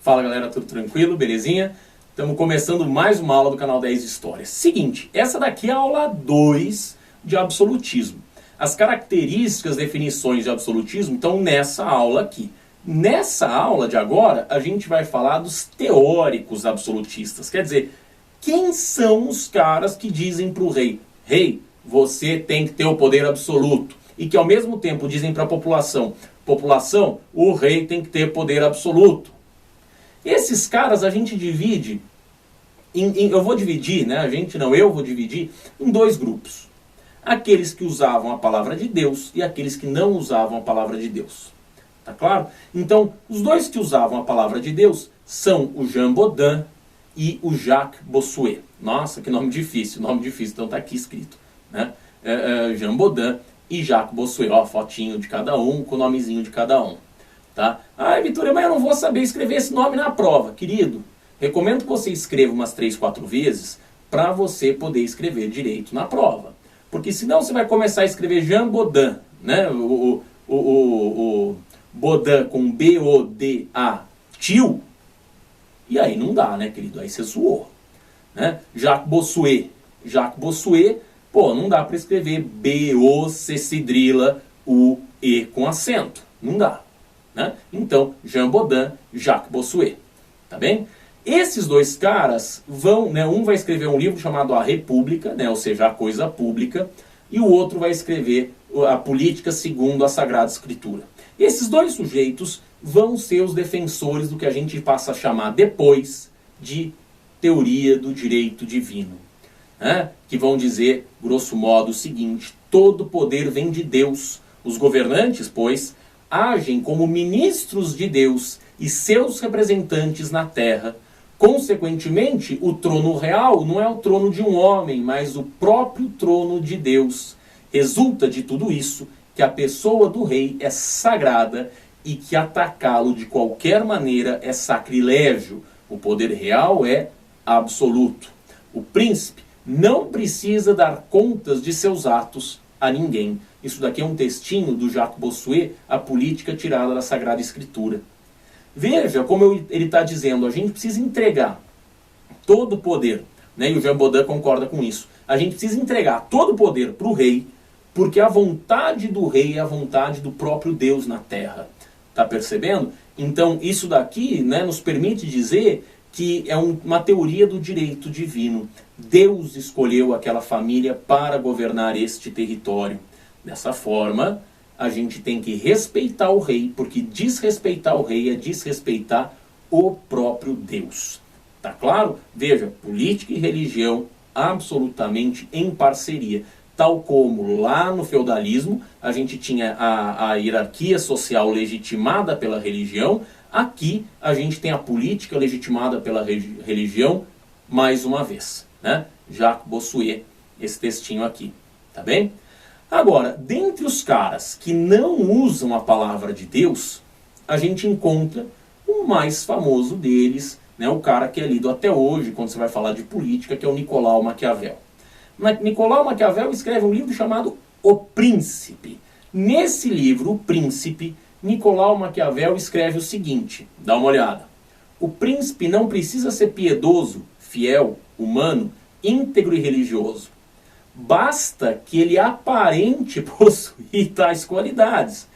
Fala galera, tudo tranquilo? Belezinha? Estamos começando mais uma aula do canal 10 Histórias. Seguinte, essa daqui é a aula 2 de absolutismo. As características, definições de absolutismo estão nessa aula aqui. Nessa aula de agora, a gente vai falar dos teóricos absolutistas. Quer dizer, quem são os caras que dizem para o rei: rei, você tem que ter o poder absoluto. E que ao mesmo tempo dizem para a população: população, o rei tem que ter poder absoluto. Esses caras a gente divide, eu vou dividir em dois grupos. Aqueles que usavam a palavra de Deus e aqueles que não usavam a palavra de Deus. Tá claro? Então, os dois que usavam a palavra de Deus são o Jean Bodin e o Jacques Bossuet. Nossa, que nome difícil, então tá aqui escrito, né? Jean Bodin e Jacques Bossuet, ó, fotinho de cada um, com o nomezinho de cada um, tá? Ah, Vitória, mas eu não vou saber escrever esse nome na prova. Querido, recomendo que você escreva umas 3, 4 vezes para você poder escrever direito na prova. Porque senão você vai começar a escrever Jean Bodin, né? O Bodin com B-O-D-A, tio, e aí não dá, né, querido? Aí você zoou, né? Jacques Bossuet, pô, não dá para escrever B-O-C cedrila U-E com acento, não dá, né? Então, Jean Bodin, Jacques Bossuet, tá bem? Esses dois caras vão, né, um vai escrever um livro chamado A República, né, ou seja, a coisa pública, e o outro vai escrever a política segundo a Sagrada Escritura. Esses dois sujeitos vão ser os defensores do que a gente passa a chamar depois de teoria do direito divino, né? Que vão dizer, grosso modo, o seguinte: todo poder vem de Deus. Os governantes, pois, agem como ministros de Deus e seus representantes na terra. Consequentemente, o trono real não é o trono de um homem, mas o próprio trono de Deus. Resulta de tudo isso que a pessoa do rei é sagrada e que atacá-lo de qualquer maneira é sacrilégio. O poder real é absoluto. O príncipe não precisa dar contas de seus atos a ninguém. Isso daqui é um textinho do Jacques Bossuet, A Política tirada da Sagrada Escritura. Veja como ele está dizendo: a gente precisa entregar todo o poder, né? E o Jean Bodin concorda com isso. A gente precisa entregar todo o poder para o rei, porque a vontade do rei é a vontade do próprio Deus na terra. Está percebendo? Então isso daqui, né, nos permite dizer que é uma teoria do direito divino. Deus escolheu aquela família para governar este território. Dessa forma, a gente tem que respeitar o rei, porque desrespeitar o rei é desrespeitar o próprio Deus. Tá claro? Veja, política e religião absolutamente em parceria. Tal como lá no feudalismo a gente tinha a hierarquia social legitimada pela religião, aqui a gente tem a política legitimada pela religião mais uma vez, né? Jacques Bossuet, esse textinho aqui, tá bem? Agora, dentre os caras que não usam a palavra de Deus, a gente encontra o mais famoso deles, né? O cara que é lido até hoje quando você vai falar de política, que é o Nicolau Maquiavel. Nicolau Maquiavel escreve um livro chamado O Príncipe. Nesse livro, O Príncipe, Nicolau Maquiavel escreve o seguinte, dá uma olhada: o príncipe não precisa ser piedoso, fiel, humano, íntegro e religioso. Basta que ele aparente possuir tais qualidades.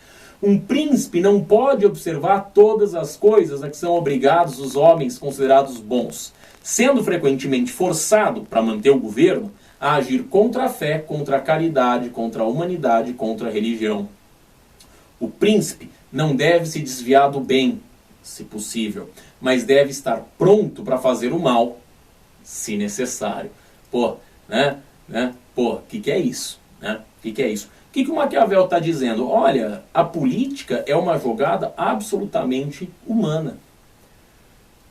Um príncipe não pode observar todas as coisas a que são obrigados os homens considerados bons, sendo frequentemente forçado, para manter o governo, a agir contra a fé, contra a caridade, contra a humanidade, contra a religião. O príncipe não deve se desviar do bem, se possível, mas deve estar pronto para fazer o mal, se necessário. Pô, né? Pô, o que é isso? Né? O que é isso? O que o Maquiavel está dizendo? Olha, a política é uma jogada absolutamente humana.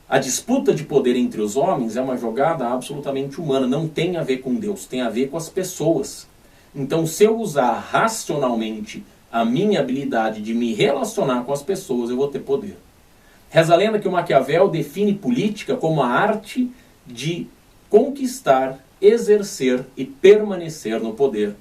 A disputa de poder entre os homens é uma jogada absolutamente humana, não tem a ver com Deus, tem a ver com as pessoas. Então, se eu usar racionalmente a minha habilidade de me relacionar com as pessoas, eu vou ter poder. Reza a lenda que o Maquiavel define política como a arte de conquistar, exercer e permanecer no poder.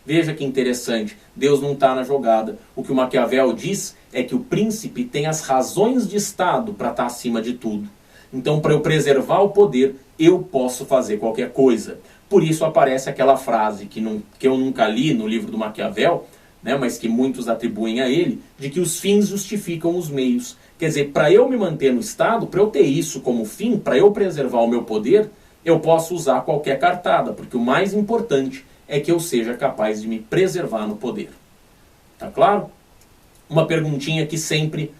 Veja que interessante, Deus não está na jogada. O que o Maquiavel diz é que o príncipe tem as razões de Estado para estar acima de tudo. Então, para eu preservar o poder, eu posso fazer qualquer coisa. Por isso aparece aquela frase que eu nunca li no livro do Maquiavel, né, mas que muitos atribuem a ele, de que os fins justificam os meios. Quer dizer, para eu me manter no Estado, para eu ter isso como fim, para eu preservar o meu poder, eu posso usar qualquer cartada, porque o mais importante é que eu seja capaz de me preservar no poder. Tá claro? Uma perguntinha que sempre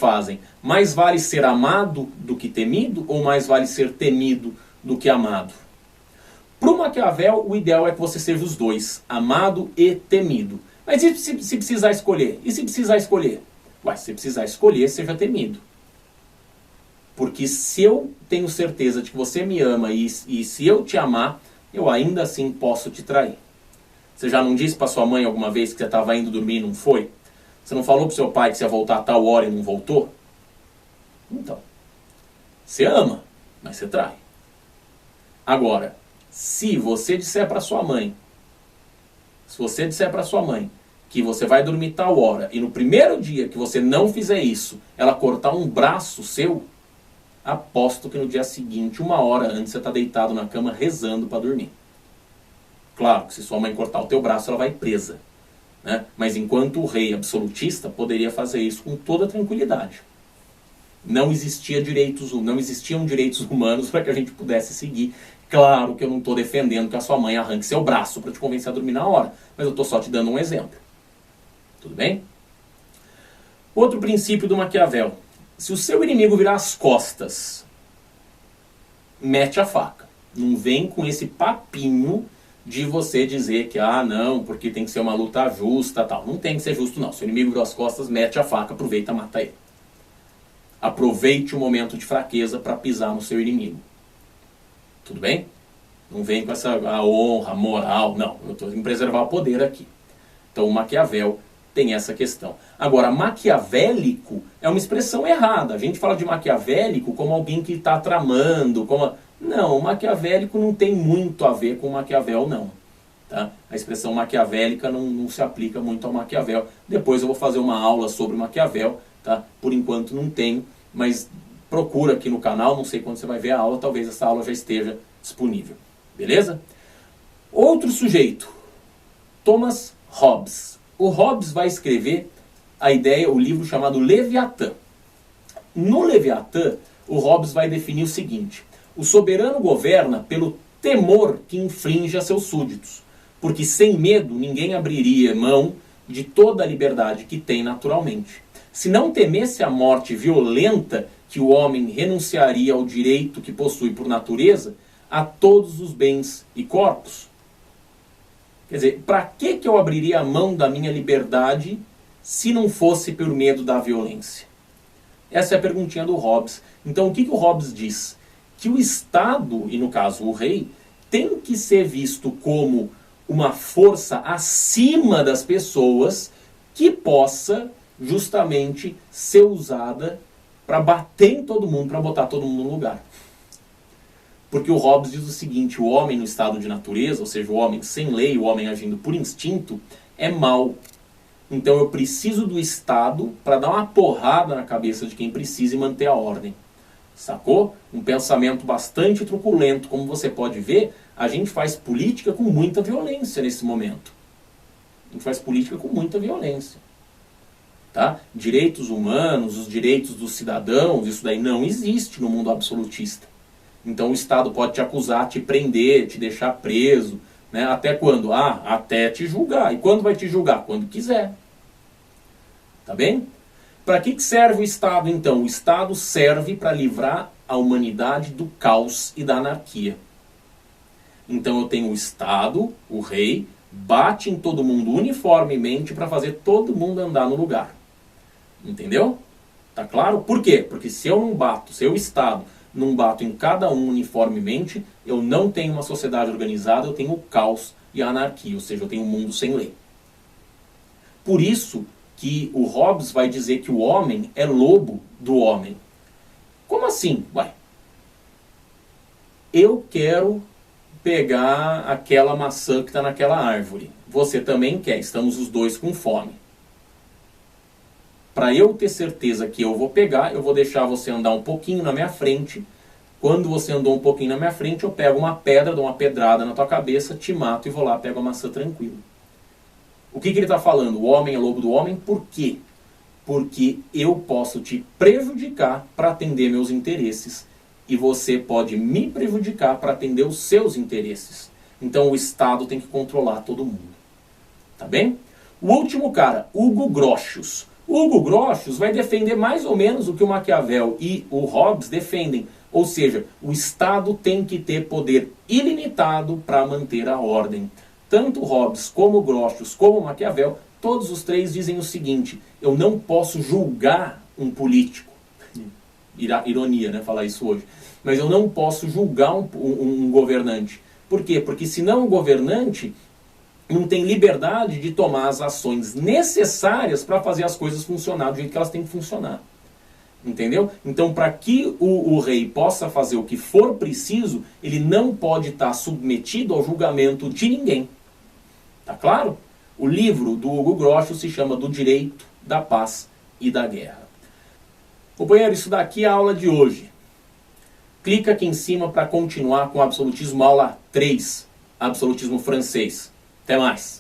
fazem. Mais vale ser amado do que temido, ou mais vale ser temido do que amado? Para o Maquiavel, o ideal é que você seja os dois, amado e temido. Mas e se precisar escolher? E se precisar escolher? Ué, se precisar escolher, seja temido. Porque se eu tenho certeza de que você me ama e se eu te amar, eu ainda assim posso te trair. Você já não disse para sua mãe alguma vez que você estava indo dormir e não foi? Você não falou para o seu pai que você ia voltar a tal hora e não voltou? Então, você ama, mas você trai. Agora, se você disser para sua mãe, que você vai dormir tal hora e no primeiro dia que você não fizer isso, ela cortar um braço seu, aposto que no dia seguinte, 1 hora antes, você está deitado na cama rezando para dormir. Claro que se sua mãe cortar o teu braço, ela vai presa. Né? Mas enquanto o rei absolutista poderia fazer isso com toda tranquilidade. Não existiam direitos humanos para que a gente pudesse seguir. Claro que eu não estou defendendo que a sua mãe arranque seu braço para te convencer a dormir na hora, mas eu estou só te dando um exemplo. Tudo bem? Outro princípio do Maquiavel. Se o seu inimigo virar as costas, mete a faca. Não vem com esse papinho de você dizer que, não, porque tem que ser uma luta justa, tal. Não tem que ser justo, não. Se o inimigo virou as costas, mete a faca, aproveita e mata ele. Aproveite o momento de fraqueza para pisar no seu inimigo. Tudo bem? Não vem com essa honra, moral, não. Eu estou em preservar o poder aqui. Então o Maquiavel tem essa questão. Agora, maquiavélico é uma expressão errada. A gente fala de maquiavélico como alguém que está tramando, Não, o maquiavélico não tem muito a ver com Maquiavel, não. Tá? A expressão maquiavélica não se aplica muito ao Maquiavel. Depois eu vou fazer uma aula sobre Maquiavel, tá? Por enquanto não tenho, mas procura aqui no canal, não sei quando você vai ver a aula, talvez essa aula já esteja disponível. Beleza? Outro sujeito, Thomas Hobbes. O Hobbes vai escrever o livro chamado Leviatã. No Leviatã, o Hobbes vai definir o seguinte: o soberano governa pelo temor que inflige a seus súditos, porque sem medo ninguém abriria mão de toda a liberdade que tem naturalmente. Se não temesse a morte violenta, que o homem renunciaria ao direito que possui por natureza a todos os bens e corpos. Quer dizer, para que eu abriria a mão da minha liberdade se não fosse por medo da violência? Essa é a perguntinha do Hobbes. Então o que o Hobbes diz? Que o Estado, e no caso o rei, tem que ser visto como uma força acima das pessoas que possa justamente ser usada para bater em todo mundo, para botar todo mundo no lugar. Porque o Hobbes diz o seguinte: o homem no estado de natureza, ou seja, o homem sem lei, o homem agindo por instinto, é mau. Então eu preciso do Estado para dar uma porrada na cabeça de quem precisa e manter a ordem. Sacou? Um pensamento bastante truculento. Como você pode ver, a gente faz política com muita violência nesse momento. A gente faz política com muita violência. Tá? Direitos humanos, os direitos dos cidadãos, isso daí não existe no mundo absolutista. Então o Estado pode te acusar, te prender, te deixar preso. Né? Até quando? Até te julgar. E quando vai te julgar? Quando quiser. Tá bem? Para que serve o Estado, então? O Estado serve para livrar a humanidade do caos e da anarquia. Então eu tenho o Estado, o rei, bate em todo mundo uniformemente para fazer todo mundo andar no lugar. Entendeu? Tá claro? Por quê? Porque se eu não bato, se eu, Estado, não bato em cada um uniformemente, eu não tenho uma sociedade organizada, eu tenho o caos e a anarquia, ou seja, eu tenho um mundo sem lei. Por isso que o Hobbes vai dizer que o homem é lobo do homem. Como assim? Eu quero pegar aquela maçã que está naquela árvore. você também quer, estamos os dois com fome. Para eu ter certeza que eu vou pegar, eu vou deixar você andar um pouquinho na minha frente. Quando você andou um pouquinho na minha frente, eu pego uma pedra, dou uma pedrada na tua cabeça, te mato e vou lá, pego a maçã tranquilo. O que ele está falando? O homem é lobo do homem, por quê? Porque eu posso te prejudicar para atender meus interesses e você pode me prejudicar para atender os seus interesses. Então o Estado tem que controlar todo mundo. Tá bem? O último cara, Hugo Grotius. O Hugo Grotius vai defender mais ou menos o que o Maquiavel e o Hobbes defendem. Ou seja, o Estado tem que ter poder ilimitado para manter a ordem. Tanto Hobbes como Grotius como Maquiavel, todos os três dizem o seguinte: eu não posso julgar um político. Ironia, né, falar isso hoje. Mas eu não posso julgar um governante. Por quê? Porque senão o governante não tem liberdade de tomar as ações necessárias para fazer as coisas funcionar do jeito que elas têm que funcionar. Entendeu? Então, para que o rei possa fazer o que for preciso, ele não pode estar submetido ao julgamento de ninguém. Tá claro? O livro do Hugo Grotius se chama Do Direito, da Paz e da Guerra. Companheiro, isso daqui é a aula de hoje. Clica aqui em cima para continuar com o absolutismo aula 3, absolutismo francês. Até mais!